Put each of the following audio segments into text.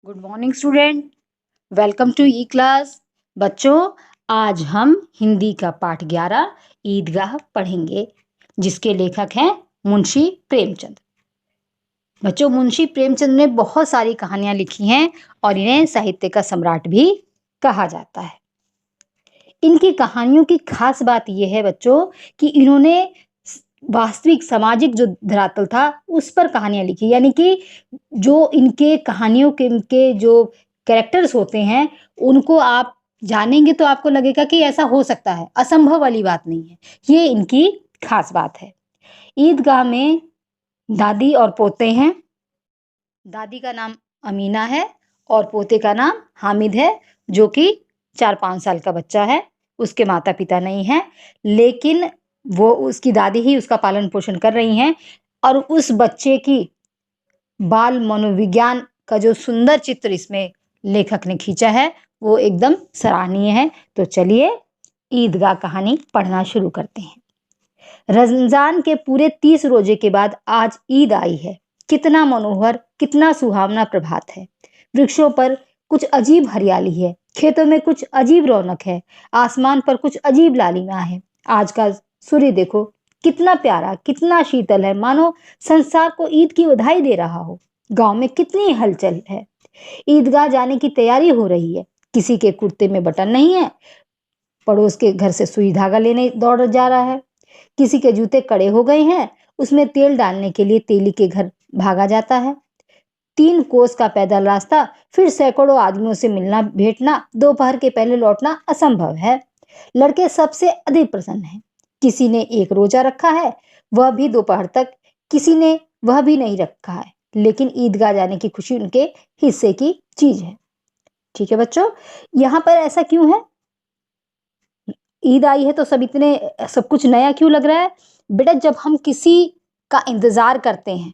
Good morning student. Welcome to e class. बच्चों, आज हम हिंदी का पाठ 11 ईदगाह पढ़ेंगे, जिसके लेखक हैं मुंशी प्रेमचंद। बच्चों, मुंशी प्रेमचंद ने बहुत सारी कहानियां लिखी हैं और इन्हें साहित्य का सम्राट भी कहा जाता है। इनकी कहानियों की खास बात यह है बच्चों कि इन्होंने वास्तविक सामाजिक जो धरातल था उस पर कहानियां लिखी, यानी कि जो इनके कहानियों के इनके जो कैरेक्टर्स होते हैं उनको आप जानेंगे तो आपको लगेगा कि ऐसा हो सकता है, असंभव वाली बात नहीं है। ये इनकी खास बात है। ईदगाह में दादी और पोते हैं। दादी का नाम अमीना है और पोते का नाम हामिद है, जो कि 4-5 साल का बच्चा है। उसके माता पिता नहीं हैं, लेकिन वो उसकी दादी ही उसका पालन पोषण कर रही हैं। और उस बच्चे की बाल मनोविज्ञान का जो सुंदर चित्र इसमें लेखक ने खींचा है वो एकदम सराहनीय है। तो चलिए ईदगाह कहानी पढ़ना शुरू करते हैं। रमजान के पूरे 30 रोजे के बाद आज ईद आई है। कितना मनोहर, कितना सुहावना प्रभात है। वृक्षों पर कुछ अजीब हरियाली है, खेतों में कुछ अजीब रौनक है, आसमान पर कुछ अजीब लालिमा है। आज का सूर्य देखो, कितना प्यारा, कितना शीतल है, मानो संसार को ईद की बधाई दे रहा हो। गांव में कितनी हलचल है। ईदगाह जाने की तैयारी हो रही है। किसी के कुर्ते में बटन नहीं है, पड़ोस के घर से सुई धागा लेने दौड़ जा रहा है। किसी के जूते कड़े हो गए हैं, उसमें तेल डालने के लिए तेली के घर भागा जाता है। 3 कोस का पैदल रास्ता, फिर सैकड़ों आदमियों से मिलना भेंटना, दोपहर के पहले लौटना असंभव है। लड़के सबसे अधिक प्रसन्न हैं। किसी ने एक रोजा रखा है, वह भी दोपहर तक, किसी ने वह भी नहीं रखा है, लेकिन ईदगाह जाने की खुशी उनके हिस्से की चीज है। ठीक है बच्चों, यहाँ पर ऐसा क्यों है? ईद आई है तो सब कुछ नया क्यों लग रहा है? बेटा, जब हम किसी का इंतजार करते हैं,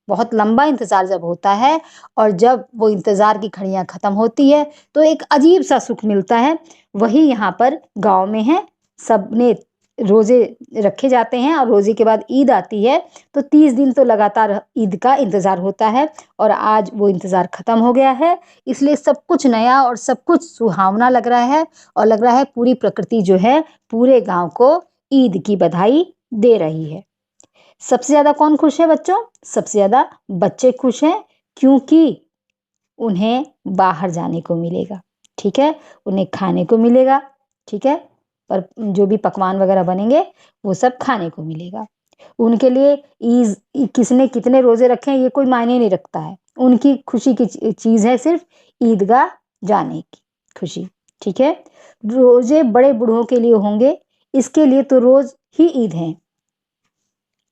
बहुत लंबा इंतजार जब होता है और जब वो इंतजार की घड़ियां खत्म होती है तो एक अजीब सा सुख मिलता है। वही यहाँ पर गांव में है। सबने रोजे रखे जाते हैं और रोजे के बाद ईद आती है, तो 30 दिन तो लगातार ईद का इंतजार होता है और आज वो इंतजार खत्म हो गया है। इसलिए सब कुछ नया और सब कुछ सुहावना लग रहा है और लग रहा है पूरी प्रकृति जो है पूरे गांव को ईद की बधाई दे रही है। सबसे ज्यादा कौन खुश है बच्चों? सबसे ज्यादा बच्चे खुश हैं, क्योंकि उन्हें बाहर जाने को मिलेगा। ठीक है, उन्हें खाने को मिलेगा। ठीक है, पर जो भी पकवान वगैरह बनेंगे वो सब खाने को मिलेगा। उनके लिए ईद किसने कितने रोजे रखे हैं ये कोई मायने नहीं रखता है। उनकी खुशी की चीज है सिर्फ ईदगाह जाने की खुशी। ठीक है, रोजे बड़े बूढ़ों के लिए होंगे, इसके लिए तो रोज ही ईद है।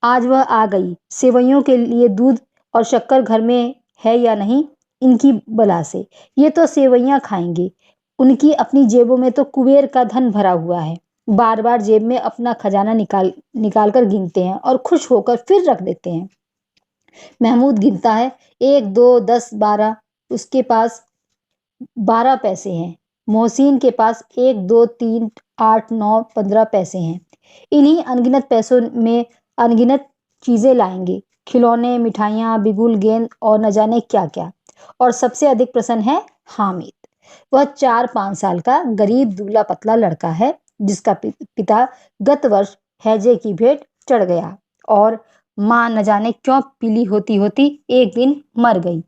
आज वह आ गई। सेवइयों के लिए दूध और शक्कर घर में है या नहीं, इनकी बला से। ये तो सेवइयां खाएंगे। उनकी अपनी जेबों में तो कुबेर का धन भरा हुआ है। बार बार जेब में अपना खजाना निकाल निकाल कर गिनते हैं और खुश होकर फिर रख देते हैं। महमूद गिनता है, 1 2 10 12। उसके पास 12 पैसे हैं। मोहसिन के पास 1 2 3 8 9 15 पैसे हैं। इन्हीं अनगिनत पैसों में अनगिनत चीजें लाएंगे, खिलौने, मिठाइयाँ, बिगुल, गेंद और न जाने क्या क्या। और सबसे अधिक प्रसन्न है हामिद। वह 4-5 साल का गरीब दुबला पतला लड़का है, जिसका पिता गत वर्ष हैजे की भेंट चढ़ गया और माँ न जाने क्यों पीली होती होती एक दिन मर गई।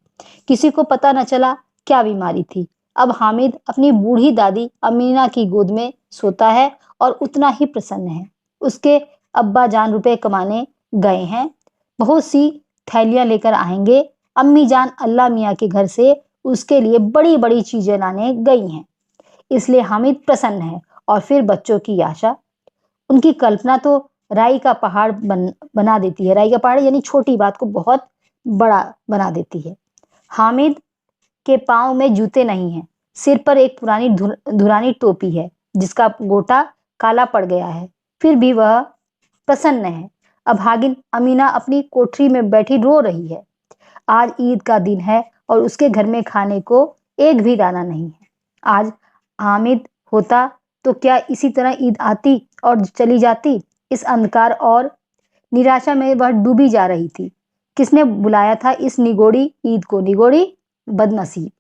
किसी को पता न चला क्या बीमारी थी। अब हामिद अपनी बूढ़ी दादी अमीना की गोद में सोता है और उतना ही प्रसन्न है। उसके अब्बा जान रुपए कमाने गए हैं, बहुत सी थैलियां लेकर आएंगे। अम्मी जान अल्लाह मियाँ के घर से उसके लिए बड़ी बड़ी चीजें लाने गई हैं, इसलिए हामिद प्रसन्न है। और फिर बच्चों की आशा, उनकी कल्पना तो राई का पहाड़ बना देती है। राई का पहाड़ यानी छोटी बात को बहुत बड़ा बना देती है। हामिद के पाँव में जूते नहीं हैं, सिर पर एक पुरानी धुरानी टोपी है जिसका गोटा काला पड़ गया है, फिर भी वह प्रसन्न है। अभागिन अमीना अपनी कोठरी में बैठी रो रही है। आज ईद का दिन है और उसके घर में खाने को एक भी दाना नहीं है। आज हामिद होता तो क्या इसी तरह ईद आती और चली जाती? इस अंधकार और निराशा में वह डूबी जा रही थी। किसने बुलाया था इस निगोड़ी ईद को? निगोड़ी बदनसीब,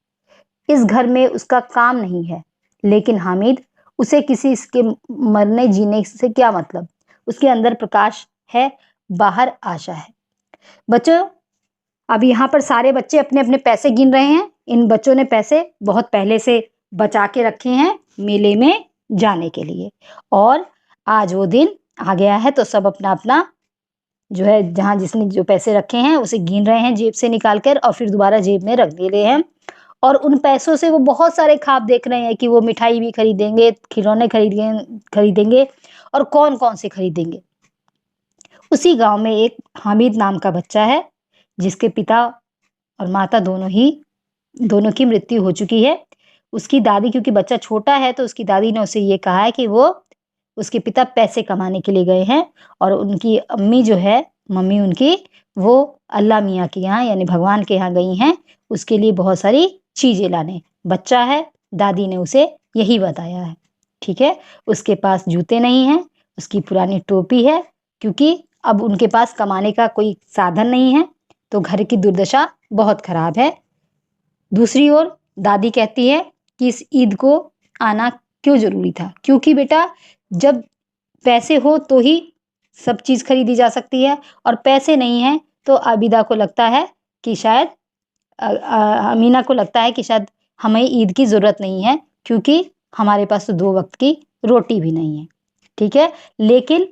इस घर में उसका काम नहीं है। लेकिन हामिद, उसे किसी के मरने जीने से क्या मतलब, उसके अंदर प्रकाश है, बाहर आशा है। बच्चों, अब यहाँ पर सारे बच्चे अपने अपने पैसे गिन रहे हैं। इन बच्चों ने पैसे बहुत पहले से बचा के रखे हैं मेले में जाने के लिए, और आज वो दिन आ गया है तो सब अपना अपना जो है, जहाँ जिसने जो पैसे रखे हैं उसे गिन रहे हैं जेब से निकाल कर, और फिर दोबारा जेब में रख दे रहे हैं। और उन पैसों से वो बहुत सारे ख्वाब देख रहे हैं कि वो मिठाई भी खरीदेंगे, खिलौने खरीदेंगे और कौन कौन से खरीदेंगे। उसी गांव में एक हामिद नाम का बच्चा है, जिसके पिता और माता दोनों की मृत्यु हो चुकी है। उसकी दादी, क्योंकि बच्चा छोटा है तो उसकी दादी ने उसे ये कहा है कि वो, उसके पिता पैसे कमाने के लिए गए हैं, और उनकी अम्मी जो है, मम्मी उनकी, वो अल्लाह मियाँ के यहाँ यानी भगवान के यहाँ गई हैं उसके लिए बहुत सारी चीज़ें लाने। बच्चा है, दादी ने उसे यही बताया है। ठीक है, उसके पास जूते नहीं हैं, उसकी पुरानी टोपी है, क्योंकि अब उनके पास कमाने का कोई साधन नहीं है, तो घर की दुर्दशा बहुत खराब है। दूसरी ओर दादी कहती है कि इस ईद को आना क्यों जरूरी था, क्योंकि बेटा जब पैसे हो तो ही सब चीज़ खरीदी जा सकती है, और पैसे नहीं हैं तो आबिदा को लगता है कि शायद अमीना को लगता है कि शायद हमें ईद की ज़रूरत नहीं है, क्योंकि हमारे पास तो 2 वक्त की रोटी भी नहीं है। ठीक है, लेकिन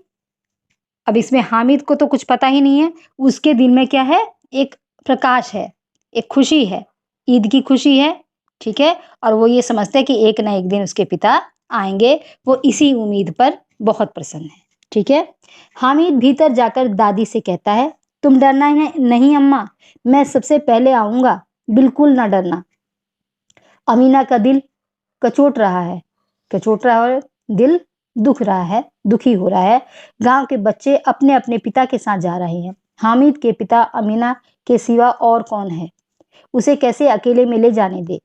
अब इसमें हामिद को तो कुछ पता ही नहीं है। उसके दिल में क्या है, एक प्रकाश है, एक खुशी है, ईद की खुशी है। ठीक है, और वो ये समझते हैं कि एक ना एक दिन उसके पिता आएंगे। वो इसी उम्मीद पर बहुत प्रसन्न है। ठीक है, हामिद भीतर जाकर दादी से कहता है, तुम डरना है नहीं अम्मा, मैं सबसे पहले आऊंगा, बिल्कुल ना डरना। अमीना का दिल कचोट रहा है, दिल दुखी हो रहा है। गांव के बच्चे अपने अपने पिता के साथ जा रहे हैं। हामिद के पिता अमीना के सिवा और कौन है, उसे कैसे अकेले में ले जाने दे।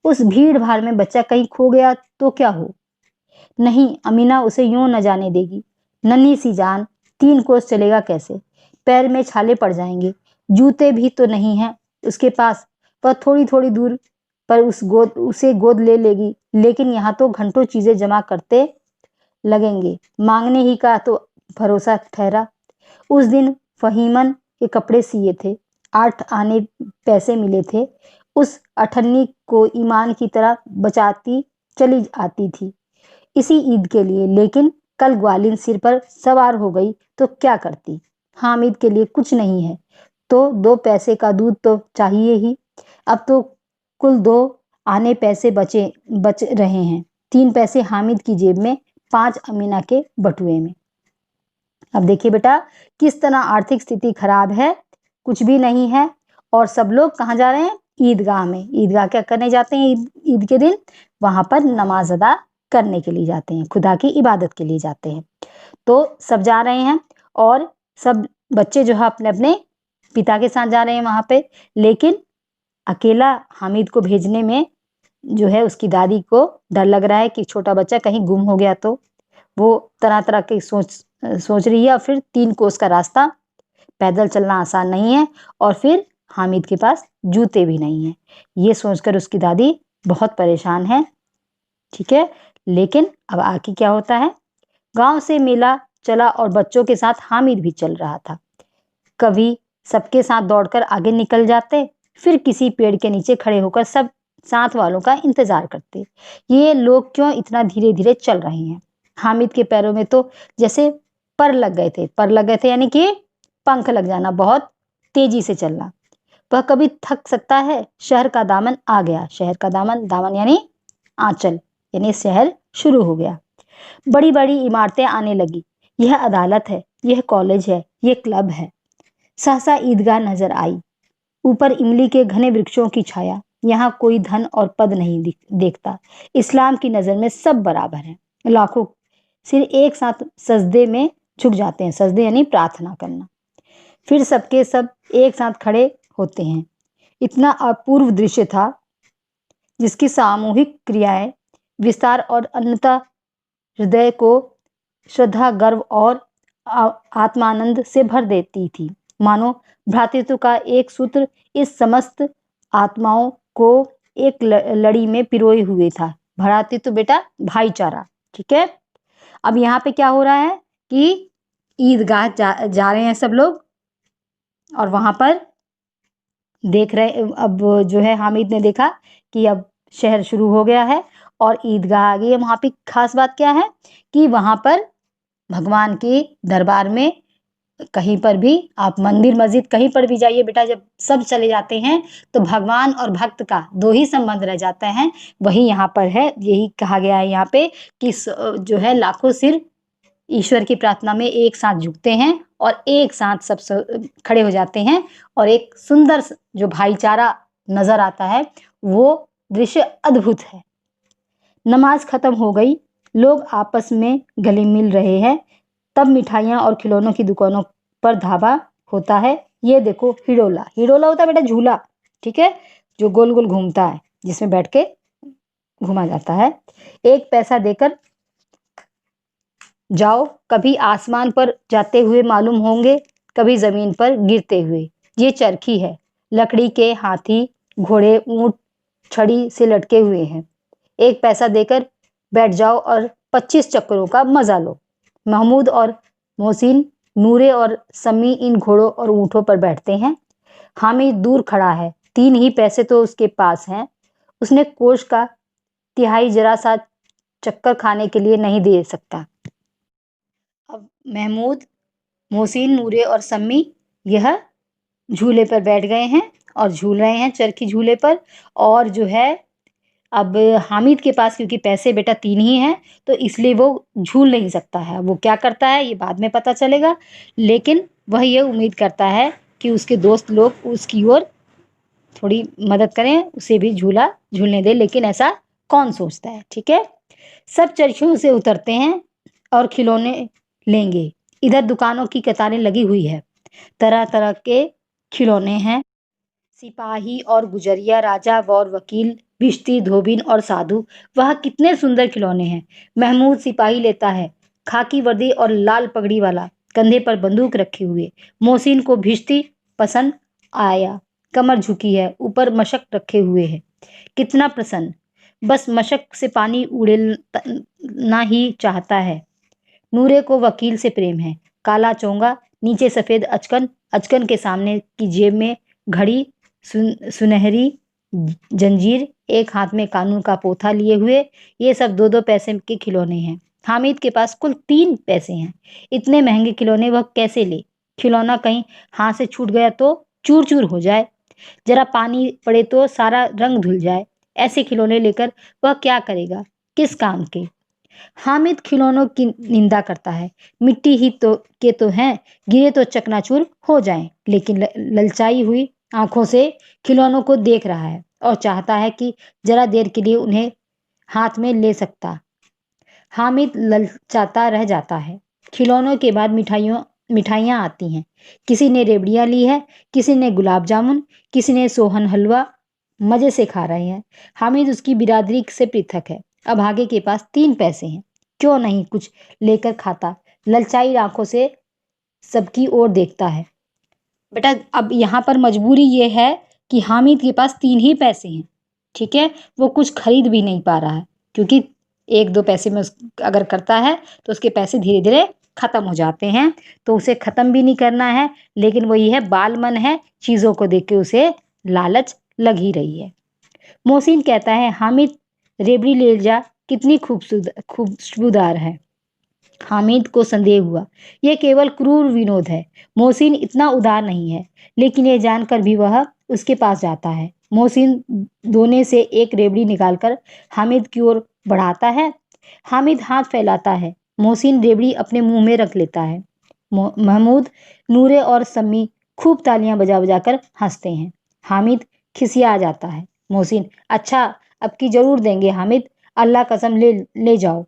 उस भीड़ भाड़ में बच्चा कहीं खो गया तो क्या हो। नहीं, अमीना उसे यूं न जाने देगी। नन्ही सी जान, 3 कोस चलेगा कैसे, पैर में छाले पड़ जाएंगे, जूते भी तो नहीं है उसके पास। वह थोड़ी थोड़ी दूर पर उसे गोद ले लेगी, लेकिन यहाँ तो घंटों चीजें जमा करते लगेंगे, मांगने ही का तो भरोसा ठहरा। उस दिन फहीमन के कपड़े सिए थे, 8 आने पैसे मिले थे। उस अठन्नी को ईमान की तरह बचाती चली आती थी इसी ईद के लिए, लेकिन कल ग्वालिन सिर पर सवार हो गई तो क्या करती। हामिद के लिए कुछ नहीं है तो 2 पैसे का दूध तो चाहिए ही। अब तो कुल 2 आने पैसे बच रहे हैं, 3 पैसे हामिद की जेब में, 5 अमीना के बटुए में। अब देखिए बेटा, किस तरह आर्थिक स्थिति खराब है, कुछ भी नहीं है, और सब लोग कहाँ जा रहे हैं, ईदगाह में। ईदगाह क्या करने जाते हैं, ईद के दिन वहां पर नमाज अदा करने के लिए जाते हैं, खुदा की इबादत के लिए जाते हैं। तो सब जा रहे हैं, और सब बच्चे जो है अपने अपने पिता के साथ जा रहे हैं वहां पे। लेकिन अकेला हामिद को भेजने में जो है, उसकी दादी को डर लग रहा है कि छोटा बच्चा कहीं गुम हो गया तो। वो तरह तरह की सोच रही है, और फिर 3 कोस का रास्ता, पैदल चलना आसान नहीं है, और फिर हामिद के पास जूते भी नहीं है। ये सोचकर उसकी दादी बहुत परेशान है। ठीक है, लेकिन अब आगे क्या होता है, गांव से मेला चला और बच्चों के साथ हामिद भी चल रहा था। कभी सबके साथ दौड़कर आगे निकल जाते, फिर किसी पेड़ के नीचे खड़े होकर सब साथ वालों का इंतजार करते। ये लोग क्यों इतना धीरे धीरे चल रहे हैं। हामिद के पैरों में तो जैसे पर लग गए थे यानी कि पंख लग जाना, बहुत तेजी से चलना। वह कभी थक सकता है। शहर का दामन आ गया, शहर का दामन यानी आंचल, यानी शहर शुरू हो गया। बड़ी बड़ी इमारतें आने लगी, यह अदालत है, यह कॉलेज है, यह क्लब है। सहसा ईदगाह नजर आई, ऊपर इमली के घने वृक्षों की छाया। यहाँ कोई धन और पद नहीं देखता। इस्लाम की नजर में सब बराबर हैं। लाखों सिर एक साथ सजदे में झुक जाते हैं, सजदे यानी प्रार्थना करना। फिर सबके सब एक साथ खड़े होते हैं। इतना अपूर्व दृश्य था, जिसकी सामूहिक क्रियाएं, विस्तार और अन्यथा हृदय को श्रद्धा, गर्व और आत्मानंद से भर देती थी। मानो भ्रातृत्व का एक सूत्र इस समस्त आत्माओं को एक लड़ी में पिरोए हुए था, भराते तो बेटा भाईचारा। ठीक है, अब यहाँ पे क्या हो रहा है कि ईदगाह जा रहे हैं सब लोग, और वहां पर देख रहे, अब जो है हामिद ने देखा कि अब शहर शुरू हो गया है और ईदगाह आ गई है। वहां पे खास बात क्या है कि वहां पर भगवान के दरबार में कहीं पर भी आप मंदिर मस्जिद कहीं पर भी जाइए बेटा, जब सब चले जाते हैं तो भगवान और भक्त का दो ही संबंध रह जाता है। वही यहाँ पर है, यही कहा गया है यहाँ पे कि जो है लाखों सिर ईश्वर की प्रार्थना में एक साथ झुकते हैं और एक साथ सब खड़े हो जाते हैं, और एक सुंदर जो भाईचारा नजर आता है, वो दृश्य अद्भुत है। नमाज खत्म हो गई, लोग आपस में गले मिल रहे हैं, तब मिठाइयाँ और खिलौनों की दुकानों पर धावा होता है। ये देखो हिडोला, हिडोला होता है बेटा झूला, ठीक है, जो गोल गोल घूमता है, जिसमें बैठ के घुमा जाता है। एक पैसा देकर जाओ, कभी आसमान पर जाते हुए मालूम होंगे, कभी जमीन पर गिरते हुए। ये चरखी है, लकड़ी के हाथी घोड़े ऊंट छड़ी से लटके हुए हैं। एक पैसा देकर बैठ जाओ और 25 चक्करों का मजा लो। महमूद और मोहसिन, नूरे और समी इन घोड़ों और ऊँटों पर बैठते हैं। हामिद दूर खड़ा है, 3 ही पैसे तो उसके पास हैं। उसने कोष का तिहाई जरा सा चक्कर खाने के लिए नहीं दे सकता। अब महमूद, मोहसिन, नूरे और सम्मी यह झूले पर बैठ गए हैं और झूल रहे हैं चरखी झूले पर। और जो है अब हामिद के पास क्योंकि पैसे बेटा 3 ही हैं, तो इसलिए वो झूल नहीं सकता है। वो क्या करता है ये बाद में पता चलेगा, लेकिन वह ये उम्मीद करता है कि उसके दोस्त लोग उसकी ओर थोड़ी मदद करें, उसे भी झूला झूलने दें, लेकिन ऐसा कौन सोचता है। ठीक है, सब चरखियों से उतरते हैं और खिलौने लेंगे। इधर दुकानों की कतारें लगी हुई है, तरह तरह के खिलौने हैं, सिपाही और गुजरिया, राजा और वकील, भिश्ती, धोबिन और साधु। वह कितने सुंदर खिलौने हैं। महमूद सिपाही लेता है, खाकी वर्दी और लाल पगड़ी वाला, कंधे पर बंदूक रखे हुए। मोहसिन को भिश्ती पसंद आया, कमर झुकी है, ऊपर मशक रखे हुए है। कितना प्रसन्न, बस मशक से पानी उड़ेलना ही चाहता है। नूरे को वकील से प्रेम है, काला चोंगा, नीचे सफेद अचकन, अचकन के सामने की जेब में घड़ी, सुनहरी जंजीर, एक हाथ में कानून का पोथा लिए हुए। ये सब 2-2 पैसे के खिलौने हैं। हामिद के पास कुल 3 पैसे हैं। इतने महंगे खिलौने वह कैसे ले? खिलौना कहीं हाथ से छूट गया तो चूर चूर हो जाए, जरा पानी पड़े तो सारा रंग धुल जाए। ऐसे खिलौने लेकर वह क्या करेगा, किस काम के? हामिद खिलौनों की निंदा करता है, मिट्टी ही तो हैं, गिरे तो चकनाचूर हो जाएं। लेकिन ललचाई हुई आंखों से खिलौनों को देख रहा है और चाहता है कि जरा देर के लिए उन्हें हाथ में ले सकता। हामिद ललचाता रह जाता है। खिलौनों के बाद मिठाइयाँ आती हैं। किसी ने रेवड़ियाँ ली है, किसी ने गुलाब जामुन, किसी ने सोहन हलवा। मज़े से खा रहे हैं। हामिद उसकी बिरादरी से पृथक है। अब आगे के पास 3 पैसे हैं, क्यों नहीं कुछ लेकर खाता? ललचाई आंखों से सबकी ओर देखता है। बेटा अब यहाँ पर मजबूरी ये है कि हामिद के पास 3 ही पैसे हैं, ठीक है, वो कुछ खरीद भी नहीं पा रहा है, क्योंकि 1-2 पैसे में अगर करता है तो उसके पैसे धीरे धीरे खत्म हो जाते हैं, तो उसे खत्म भी नहीं करना है। लेकिन वही है, बाल मन है, चीज़ों को देख के उसे लालच लग ही रही है। मोहसिन कहता है, हामिद रेबड़ी ले जा, कितनी खुशबूदार है। हामिद को संदेह हुआ, यह केवल क्रूर विनोद है। मोहसिन इतना उदार नहीं है, लेकिन यह जानकर भी वह उसके पास जाता है। मोहसिन दोने से एक रेबड़ी निकालकर हामिद की ओर बढ़ाता है। हामिद हाथ फैलाता है, मोहसिन रेबड़ी अपने मुंह में रख लेता है। महमूद, नूरे और सम्मी खूब तालियां बजा बजा कर हंसते हैं। हामिद खिसिया जाता है। मोहसिन, अच्छा अब की जरूर देंगे हामिद, अल्लाह कसम ले जाओ।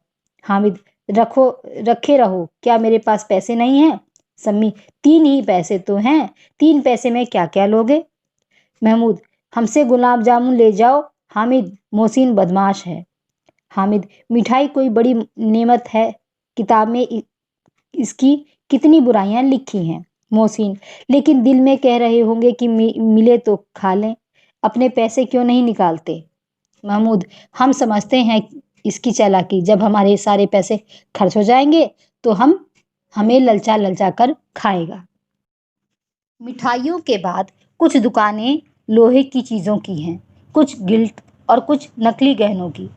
हामिद, रखे रहो, क्या मेरे पास पैसे नहीं हैं? सम्मी, 3 ही पैसे तो हैं, 3 पैसे में क्या क्या लोगे? महमूद, हमसे गुलाब जामुन ले जाओ। हामिद, मोहसिन बदमाश है। हामिद, मिठाई कोई बड़ी नेमत है, किताब में इसकी कितनी बुराइयां लिखी हैं। मोहसिन, लेकिन दिल में कह रहे होंगे कि मिले तो खा लें। अपने पैसे क्यों नहीं निकालते? महमूद, हम समझते हैं इसकी चालाकी, जब हमारे सारे पैसे खर्च हो जाएंगे तो हमें ललचा ललचा कर खाएगा। मिठाइयों के बाद कुछ दुकानें लोहे की चीज़ों की हैं, कुछ गिल्ट और कुछ नकली गहनों की।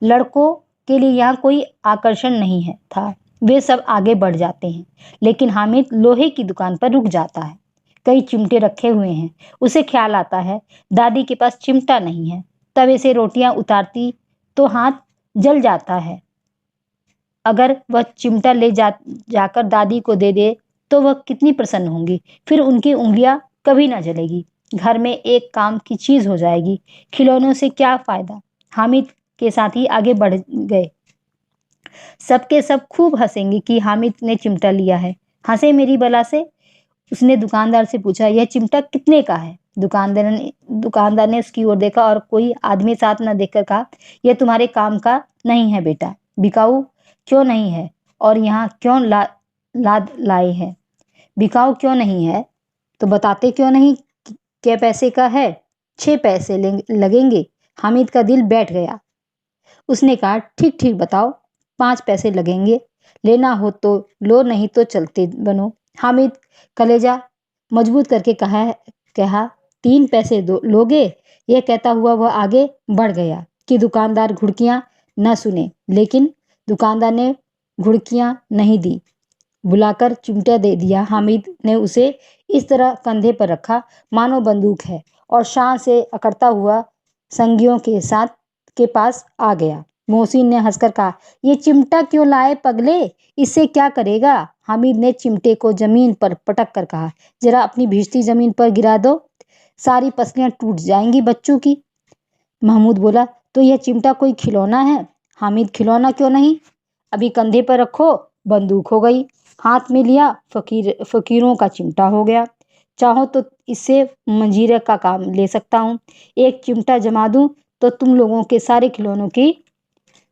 लड़कों के लिए यहाँ कोई आकर्षण नहीं है था, वे सब आगे बढ़ जाते हैं, लेकिन हामिद लोहे की दुकान पर रुक जाता है। कई चिमटे रखे हुए हैं। उसे ख्याल आता है दादी के पास चिमटा नहीं है। तवे से रोटियां उतारती तो हाथ जल जाता है। अगर वह चिमटा ले जाकर दादी को दे दे तो वह कितनी प्रसन्न होंगी। फिर उनकी उंगलियां कभी ना जलेगी। घर में एक काम की चीज हो जाएगी। खिलौनों से क्या फायदा? हामिद के साथ ही आगे बढ़ गए। सबके सब खूब हंसेंगे कि हामिद ने चिमटा लिया है। हंसे मेरी बला से। उसने दुकानदार से पूछा, यह चिमटा कितने का है? दुकानदार ने उसकी ओर देखा और कोई आदमी साथ न देखकर कहा, यह तुम्हारे काम का नहीं है बेटा। बिकाऊ क्यों नहीं है? और यहाँ क्यों लाद लाए हैं? बिकाऊ क्यों नहीं है तो बताते क्यों नहीं? क्या पैसे का है? 6 पैसे लगेंगे। हामिद का दिल बैठ गया। उसने कहा, ठीक ठीक बताओ, 5 पैसे लगेंगे। लेना हो तो लो, नहीं तो चलते बनो। हामिद कलेजा मजबूत करके कहा 3 पैसे लोगे? यह कहता हुआ वह आगे बढ़ गया कि दुकानदार घुड़कियां न सुने, लेकिन दुकानदार ने घुड़कियां नहीं दी, बुलाकर चिमटा दे दिया। हामिद ने उसे इस तरह कंधे पर रखा मानो बंदूक है और शान से अकड़ता हुआ संगियों के पास आ गया। मोहसिन ने हंसकर कहा, ये चिमटा क्यों लाए पगले? इससे क्या करेगा? हामिद ने चिमटे को जमीन पर पटक कर कहा, जरा अपनी भिश्ती जमीन पर गिरा दो, सारी पसलियां टूट जाएंगी बच्चों की। महमूद बोला, तो यह चिमटा कोई खिलौना है? हामिद, खिलौना क्यों नहीं, अभी कंधे पर रखो, बंदूक हो गई। हाथ में लिया, फकीरों का चिमटा हो गया। चाहो तो इससे मंजीरे का काम ले सकता हूँ। एक चिमटा जमा दूं तो तुम लोगों के सारे खिलौनों की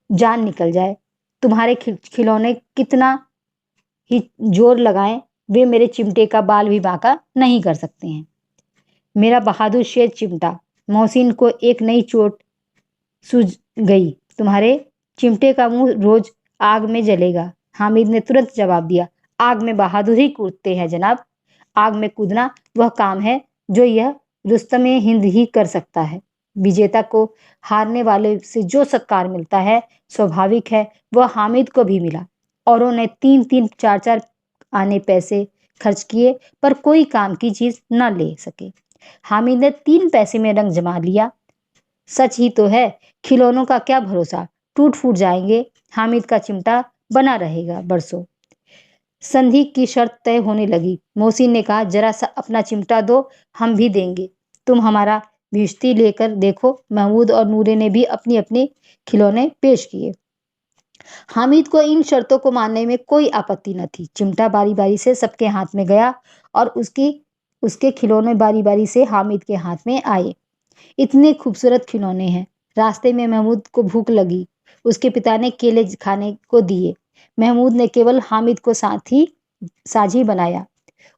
जान निकल जाए। तुम्हारे खिलौने कितना ही जोर लगाएं, वे मेरे चिमटे का बाल भी बांका नहीं कर सकते हैं। मेरा बहादुर शेर चिमटा। मोहसिन को एक नई चोट सूझ गई, तुम्हारे चिमटे का मुंह रोज आग में जलेगा। हामिद ने तुरंत जवाब दिया, आग में बहादुर ही कूदते हैं जनाब। आग में कूदना वह काम है जो यह रुस्तमे हिंद ही कर सकता है। विजेता को हारने वाले से जो सत्कार मिलता है, स्वाभाविक है वह हामिद को भी मिला। औरों ने 3-3 4-4 आने पैसे खर्च किए पर कोई काम की चीज न ले सके। हामिद ने 3 पैसे में रंग जमा लिया। सच ही तो है, खिलौनों का क्या भरोसा, टूट फूट जाएंगे। हामिद का चिमटा बना रहेगा बरसों। संधि की शर्त तय होने लगी। मोहसिन ने कहा, जरा सा अपना चिमटा दो, हम भी देंगे। तुम हमारा भिश्ती लेकर देखो। महमूद और नूरे ने भी अपनी अपनी खिलौने पेश किए। हामिद को इन शर्तों को मानने में कोई आपत्ति न थी। चिमटा बारी बारी से सबके हाथ में गया और उसके खिलौने बारी बारी से हामिद के हाथ में आए। इतने खूबसूरत खिलौने हैं। रास्ते में महमूद को भूख लगी। उसके पिता ने केले खाने को दिए। महमूद ने केवल हामिद को साझी बनाया।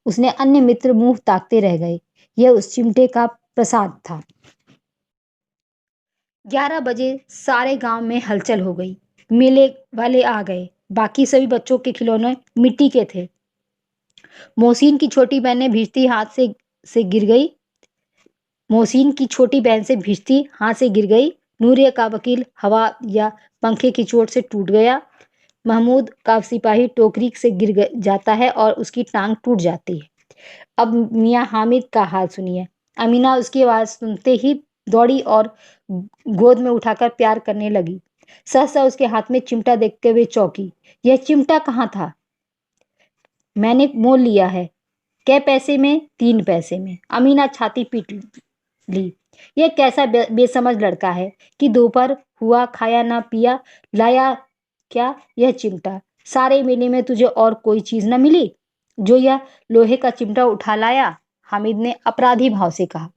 उसने अन्य मित्र मुंह ताकते रह गए। यह उस चिमटे का प्रसाद था। 11 बजे सारे गांव में हलचल हो गई। मेले वाले आ गए। बाकी सभी बच्चों के खिलौने मिट्टी के थे। मोहसिन की छोटी बहन ने भिश्ती हाथ से गिर गई। मोहसिन की छोटी बहन से भिश्ती हाथ से गिर गई। नूरिया का वकील हवा या पंखे की चोट से टूट गया। महमूद का सिपाही टोकरी से जाता है और उसकी टांग टूट जाती है। अब मियाँ हामिद का हाल सुनिए। अमीना उसकी आवाज़ सुनते ही दौड़ी और गोद में उठाकर प्यार करने लगी। सहसा उसके हाथ में चिमटा देखते हुए चौंकी। यह चिमटा कहाँ था? मैंने मोल लिया है। कै पैसे में? 3 पैसे में। अमीना छाती पीट ली। यह कैसा बेसमझ लड़का है कि दोपहर हुआ, खाया ना पिया, लाया क्या यह चिमटा? सारे मेले में तुझे और कोई चीज न मिली जो यह लोहे का चिमटा उठा लाया? हामिद ने अपराधी भाव से कहा,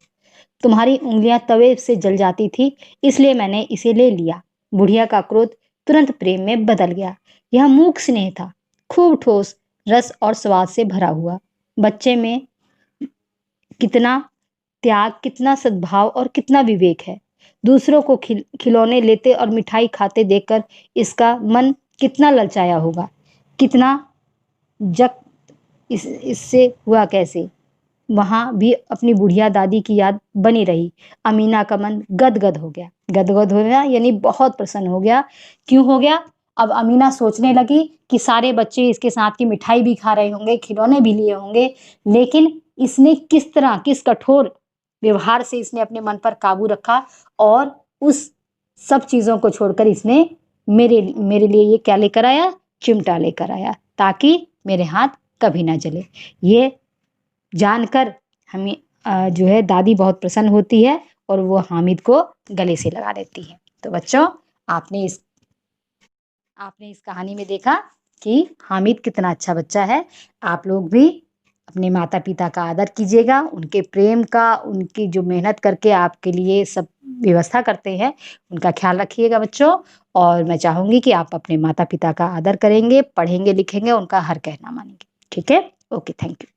तुम्हारी उंगलियां तवे से जल जाती थी, इसलिए मैंने इसे ले लिया। बुढ़िया का क्रोध तुरंत प्रेम में बदल गया। यह मूक स्नेह था, खूब ठोस, रस और स्वाद से भरा हुआ। बच्चे में कितना त्याग, कितना सद्भाव और कितना विवेक है। दूसरों को खिलौने लेते और मिठाई खाते देखकर इसका मन कितना ललचाया होगा, कितना जक इससे हुआ कैसे। वहाँ भी अपनी बुढ़िया दादी की याद बनी रही। अमीना का मन गदगद हो गया। गदगद होना यानी बहुत प्रसन्न हो गया। क्यों हो गया? अब अमीना सोचने लगी कि सारे बच्चे इसके साथ की मिठाई भी खा रहे होंगे, खिलौने भी लिए होंगे, लेकिन इसने किस तरह, किस कठोर व्यवहार से इसने अपने मन पर काबू रखा और उस सब चीज़ों को छोड़कर इसने मेरे मेरे लिए ये क्या लेकर आया? चिमटा लेकर आया, ताकि मेरे हाथ कभी ना जले। ये जानकर हमें जो है दादी बहुत प्रसन्न होती है और वो हामिद को गले से लगा लेती है। तो बच्चों, आपने इस आपने इस कहानी में देखा कि हामिद कितना अच्छा बच्चा है। आप लोग भी अपने माता पिता का आदर कीजिएगा, उनके प्रेम का, उनकी जो मेहनत करके आपके लिए सब व्यवस्था करते हैं, उनका ख्याल रखिएगा बच्चों। और मैं चाहूँगी कि आप अपने माता पिता का आदर करेंगे, पढ़ेंगे लिखेंगे, उनका हर कहना मानेंगे। ठीक है? Okay, thank you.